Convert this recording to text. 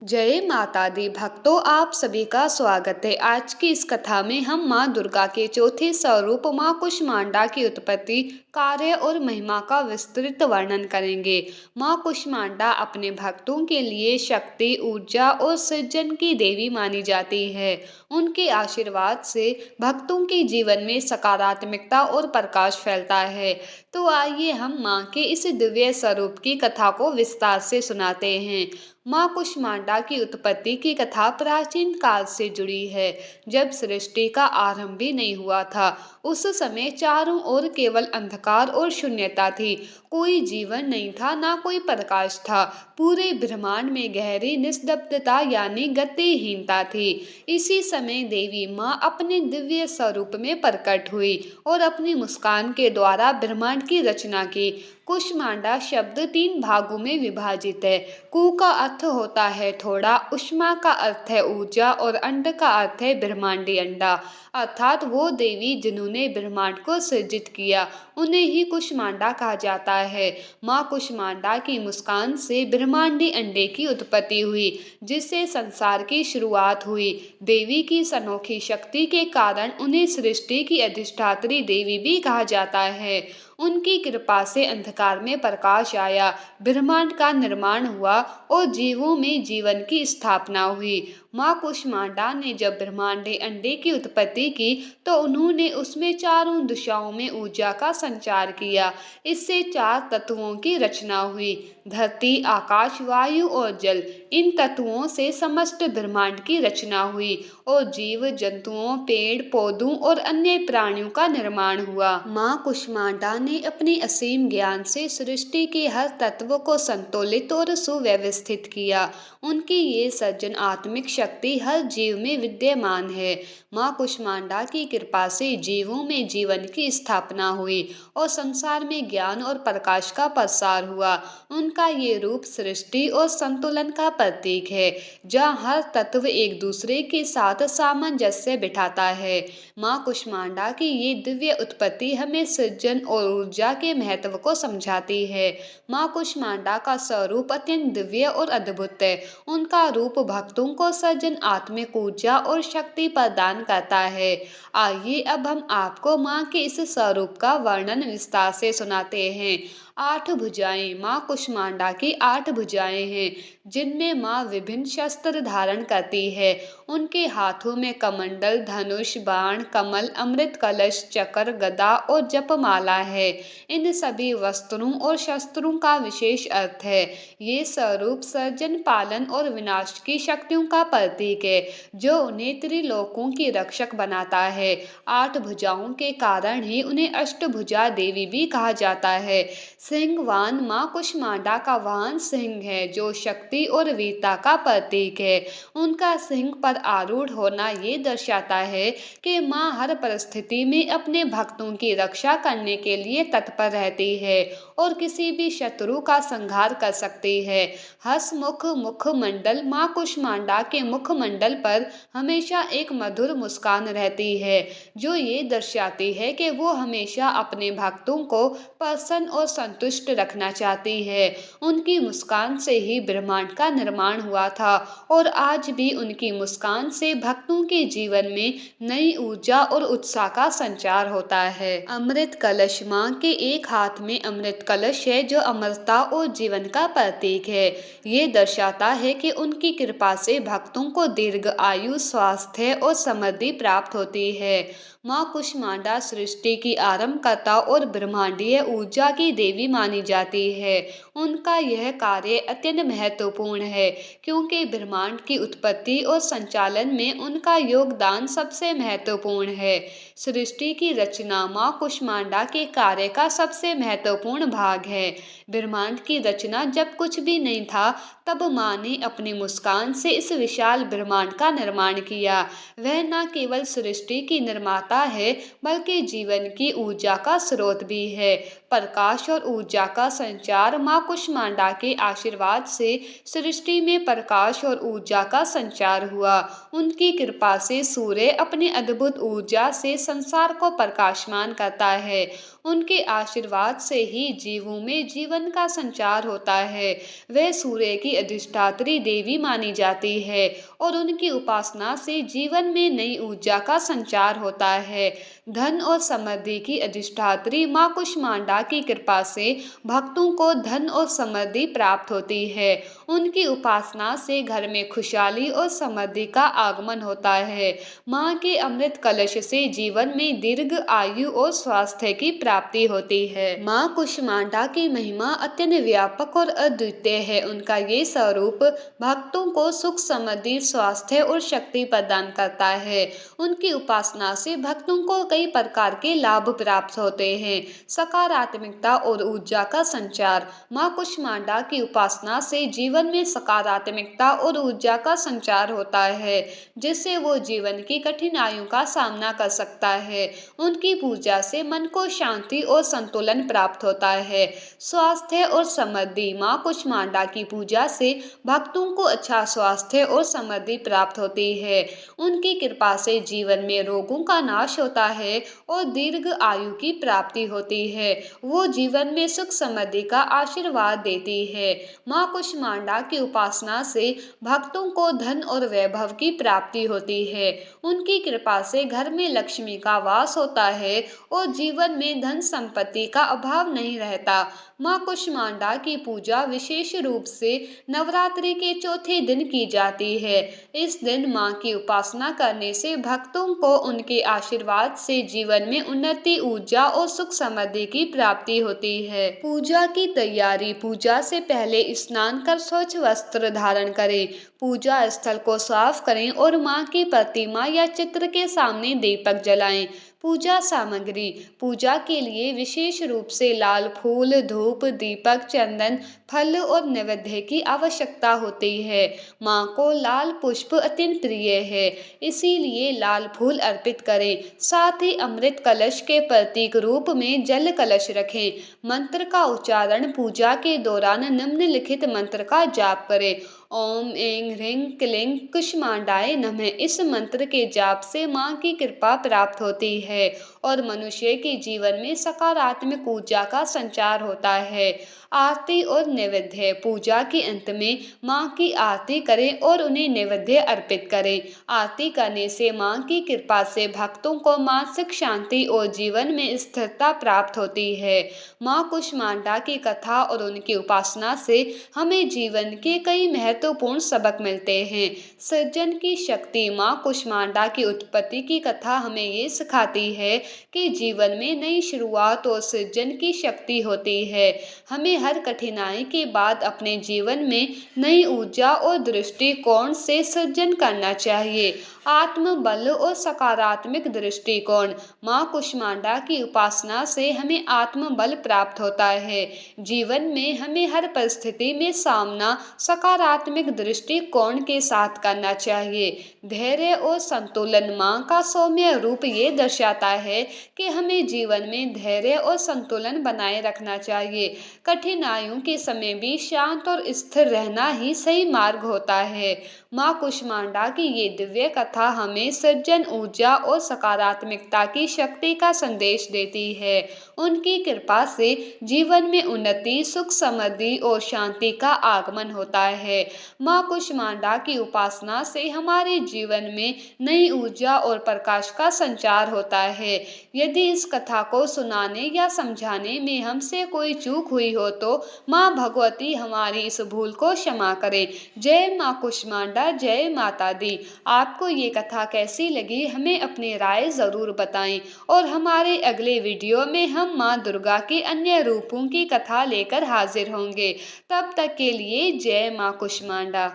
जय माता दी भक्तों, आप सभी का स्वागत है। आज की इस कथा में हम माँ दुर्गा के चौथे स्वरूप माँ कुष्मांडा की उत्पत्ति, कार्य और महिमा का विस्तृत वर्णन करेंगे। माँ कुष्मांडा अपने भक्तों के लिए शक्ति, ऊर्जा और सृजन की देवी मानी जाती है। उनके आशीर्वाद से भक्तों के जीवन में सकारात्मकता और प्रकाश फैलता है। तो आइए हम माँ के इस दिव्य स्वरूप की कथा को विस्तार से सुनाते हैं। माँ कुष्मांडा की उत्पत्ति की कथा प्राचीन काल से जुड़ी है। जब सृष्टि का आरंभ भी नहीं हुआ था, उस समय चारों ओर केवल अंधकार और शून्यता थी। कोई जीवन नहीं था, ना कोई प्रकाश था। पूरे ब्रह्मांड में गहरी निस्तब्धता यानी गतिहीनता थी। इसी समय देवी माँ अपने दिव्य स्वरूप में प्रकट हुई और अपनी मुस्कान के द्वारा ब्रह्मांड की रचना की। कुष्मांडा शब्द तीन भागों में विभाजित है। कु का अर्थ होता है थोड़ा, उष्मा का अर्थ है ऊर्जा और अंड का अर्थ है ब्रह्मांडी अंडा। अर्थात वो देवी जिन्होंने ब्रह्मांड को सृजित किया, उन्हें ही कुष्मांडा कहा जाता है। माँ कुष्मांडा की मुस्कान से ब्रह्मांडी अंडे की उत्पत्ति हुई, जिससे संसार की शुरुआत हुई। देवी की अनोखी शक्ति के कारण उन्हें सृष्टि की अधिष्ठात्री देवी भी कहा जाता है। उनकी कृपा से अंधकार में प्रकाश आया, ब्रह्मांड का निर्माण हुआ और जीवों में जीवन की स्थापना हुई। माँ कुष्मांडा ने जब ब्रह्मांडे अंडे की उत्पत्ति की, तो उन्होंने उसमें चारों दिशाओं में ऊर्जा का संचार किया। इससे चार तत्वों की रचना हुई: धरती, आकाश, वायु और जल। इन तत्वों से समस्त ब्रह्मांड की रचना हुई और जीव जंतुओं, पेड़ पौधों और अन्य प्राणियों का निर्माण हुआ। माँ कुष्मांडा ने अपने असीम ज्ञान से सृष्टि के हर तत्व को संतुलित और सुव्यवस्थित किया। उनकी ये सृजनात्मक शक्ति हर जीव में विद्यमान है। माँ कुष्मांडा की कृपा से जीवों में जीवन की स्थापना हुई और संसार में ज्ञान और प्रकाश का प्रसार हुआ। उनका ये रूप सृष्टि और संतुलन का प्रतीक है, जहाँ हर तत्व एक दूसरे के साथ सामंजस्य बिठाता है। माँ कुष्मांडा की ये दिव्य उत्पत्ति हमें सृजन और ऊर्जा के महत्व को समझाती है। माँ कुष्मांडा का स्वरूप अत्यंत दिव्य और अद्भुत है। उनका रूप भक्तों को सृजन, आत्मिक ऊर्जा और शक्ति प्रदान करता है। आइए अब हम आपको माँ के इस स्वरूप का वर्णन विस्तार से सुनाते हैं। आठ भुजाएं। माँ कुष्मांडा की आठ भुजाएं हैं, जिनमें माँ विभिन्न शस्त्र धारण करती है। उनके हाथों में कमंडल, धनुष, बाण, कमल, अमृत कलश, चक्र, गदा और जपमाला है। इन सभी वस्त्रों और शस्त्रों का विशेष अर्थ है। ये स्वरूप सर्जन, पालन और विनाश की शक्तियों का प्रतीक है, जो उन्हें त्रिलोकों की रक्षक बनाता है। आठ भुजाओं के कारण ही उन्हें अष्टभुजा देवी भी कहा जाता है। सिंहवान। माँ कुष्मांडा का वाहन सिंह है, जो शक्ति और वीरता का प्रतीक है। उनका सिंह पर आरूढ़ होना ये दर्शाता है कि माँ हर परिस्थिति में अपने भक्तों की रक्षा करने के लिए तत्पर रहती है और किसी भी शत्रु का संहार कर सकती है। हंसमुख मुखमंडल। माँ कुष्मांडा के मुखमंडल पर हमेशा एक मधुर मुस्कान रहती है, जो ये दर्शाती है कि वो हमेशा अपने भक्तों को प्रसन्न और संतुष्ट रखना चाहती है। उनकी मुस्कान से ही ब्रह्मांड का निर्माण हुआ था और आज भी उनकी मुस्कान से भक्तों के जीवन में नई ऊर्जा और उत्साह का संचार होता है। अमृत कलश। माँ के एक हाथ में अमृत कलश है, जो अमरता और जीवन का प्रतीक है। ये दर्शाता है कि उनकी कृपा से भक्तों को दीर्घ आयु, स्वास्थ्य और समृद्धि प्राप्त होती है। माँ कुष्मांडा सृष्टि की आरंभकर्ता और ब्रह्मांडीय ऊर्जा की देवी मानी जाती है। उनका यह कार्य अत्यंत महत्वपूर्ण है, क्योंकि ब्रह्मांड की उत्पत्ति और संचालन में उनका योगदान सबसे महत्वपूर्ण है। सृष्टि की रचना माँ कुष्मांडा के कार्य का सबसे महत्वपूर्ण भाग है। ब्रह्मांड की रचना जब कुछ भी नहीं था, तब माँ ने अपनी मुस्कान से इस विशाल ब्रह्मांड का निर्माण किया। वह न केवल सृष्टि की निर्माता है, बल्कि जीवन की ऊर्जा का स्रोत भी है। प्रकाश और ऊर्जा का संचार। माँ कुष्मांडा के आशीर्वाद से सृष्टि में प्रकाश और ऊर्जा का संचार हुआ। उनकी कृपा से सूर्य अपनी अद्भुत ऊर्जा से संसार को प्रकाशमान करता है। उनके आशीर्वाद से ही जीवों में जीवन का संचार होता है। वे सूर्य की अधिष्ठात्री देवी मानी जाती है और उनकी उपासना से जीवन में नई ऊर्जा का संचार होता है। धन और समृद्धि की अधिष्ठात्री माँ कुष्मांडा की कृपा से भक्तों को धन और समृद्धि प्राप्त होती है। उनकी उपासना से घर में खुशहाली और समृद्धि का आगमन होता है। माँ के अमृत कलश से जीवन में दीर्घ आयु और स्वास्थ्य की प्राप्ति होती है। माँ कुष्मांडा की महिमा अत्यंत व्यापक और अद्वितीय है। उनका ये स्वरूप भक्तों को सुख, समृद्धि, स्वास्थ्य और शक्ति प्रदान करता है। उनकी उपासना से भक्तों को कई प्रकार के लाभ प्राप्त होते हैं। सकारात्मकता और ऊर्जा का संचार। माँ कुष्मांडा की उपासना से जीवन में सकारात्मकता और ऊर्जा का संचार होता है, जिससे वो जीवन की कठिनाइयों का सामना कर सकता है। उनकी पूजा से मन को शांति और संतुलन प्राप्त होता है। स्वास्थ्य और समृद्धि। माँ कुष्मांडा की पूजा से भक्तों को अच्छा स्वास्थ्य और समृद्धि प्राप्त होती है। उनकी कृपा से जीवन में रोगों का नाश होता है और दीर्घ आयु की प्राप्ति होती है। वो जीवन में सुख समृद्धि का आशीर्वाद देती है। माँ कुष्मांडा की उपासना से भक्तों को धन और वैभव की प्राप्ति होती है। उनकी कृपा से घर में लक्ष्मी का वास होता है और जीवन में धन संपत्ति का अभाव नहीं रहता। माँ कुष्मांडा की पूजा विशेष रूप से नवरात्रि के चौथे दिन की जाती है। इस दिन माँ की उपासना करने से भक्तों को उनके आशीर्वाद से जीवन में उन्नति, ऊर्जा और सुख समृद्धि की प्राप्ति होती है। पूजा की तैयारी। पूजा से पहले स्नान कर स्वच्छ वस्त्र धारण करें। पूजा स्थल को साफ करें और माँ की प्रतिमा या चित्र के सामने दीपक जलाएं। पूजा सामग्री। पूजा के लिए विशेष रूप से लाल फूल, धूप, दीपक, चंदन, फल और नैवेद्य की आवश्यकता होती है। माँ को लाल पुष्प अत्यंत प्रिय है, इसीलिए लाल फूल अर्पित करें। साथ ही अमृत कलश के प्रतीक रूप में जल कलश रखें। मंत्र का उच्चारण। पूजा के दौरान निम्नलिखित मंत्र का जाप करें। ओम ऐं ह्रीं क्लीं कुष्मांडाय नमः। इस मंत्र के जाप से माँ की कृपा प्राप्त होती है और मनुष्य के जीवन में सकारात्मक ऊर्जा का संचार होता है। आरती और नैवेद्य। पूजा के अंत में माँ की आरती करें और उन्हें नैवेद्य अर्पित करें। आरती करने से माँ की कृपा से भक्तों को मानसिक शांति और जीवन में स्थिरता प्राप्त होती है। माँ कुष्मांडा की कथा और उनकी उपासना से हमें जीवन के कई महत्वपूर्ण सबक मिलते हैं। सृजन की शक्ति। माँ कुष्मांडा की उत्पत्ति की कथा हमें ये सिखाती है कि जीवन में नई शुरुआत और सृजन की शक्ति होती है। हमें हर कठिनाई के बाद अपने जीवन में नई ऊर्जा और दृष्टिकोण से सृजन करना चाहिए। आत्मबल और सकारात्मक दृष्टिकोण। माँ कुष्मांडा की उपासना से हमें आत्मबल प्राप्त होता है। जीवन में हमें हर परिस्थिति में सामना सकारात्मक दृष्टिकोण के साथ करना चाहिए। धैर्य और संतुलन। माँ का सौम्य रूप ये दर्शाता है कि हमें जीवन में धैर्य और संतुलन बनाए रखना चाहिए। कठिनाइयों के समय भी शांत और स्थिर रहना ही सही मार्ग होता है। माँ कुष्मांडा की ये दिव्य कथा हमें सृजन, ऊर्जा और सकारात्मकता की शक्ति का संदेश देती है। उनकी कृपा से जीवन में उन्नति, सुख, समृद्धि और शांति का आगमन होता है। माँ कुष्मांडा की उपासना से हमारे जीवन में नई ऊर्जा और प्रकाश का संचार होता है। यदि इस कथा को सुनाने या समझाने में हमसे कोई चूक हुई हो तो माँ भगवती हमारी इस भूल को क्षमा करें। जय माँ कुष्मांडा, जय माता दी। आपको ये कथा कैसी लगी हमें अपनी राय ज़रूर बताएं और हमारे अगले वीडियो में हम माँ दुर्गा के अन्य रूपों की कथा लेकर हाजिर होंगे। तब तक के लिए जय माँ कुष्मांडा।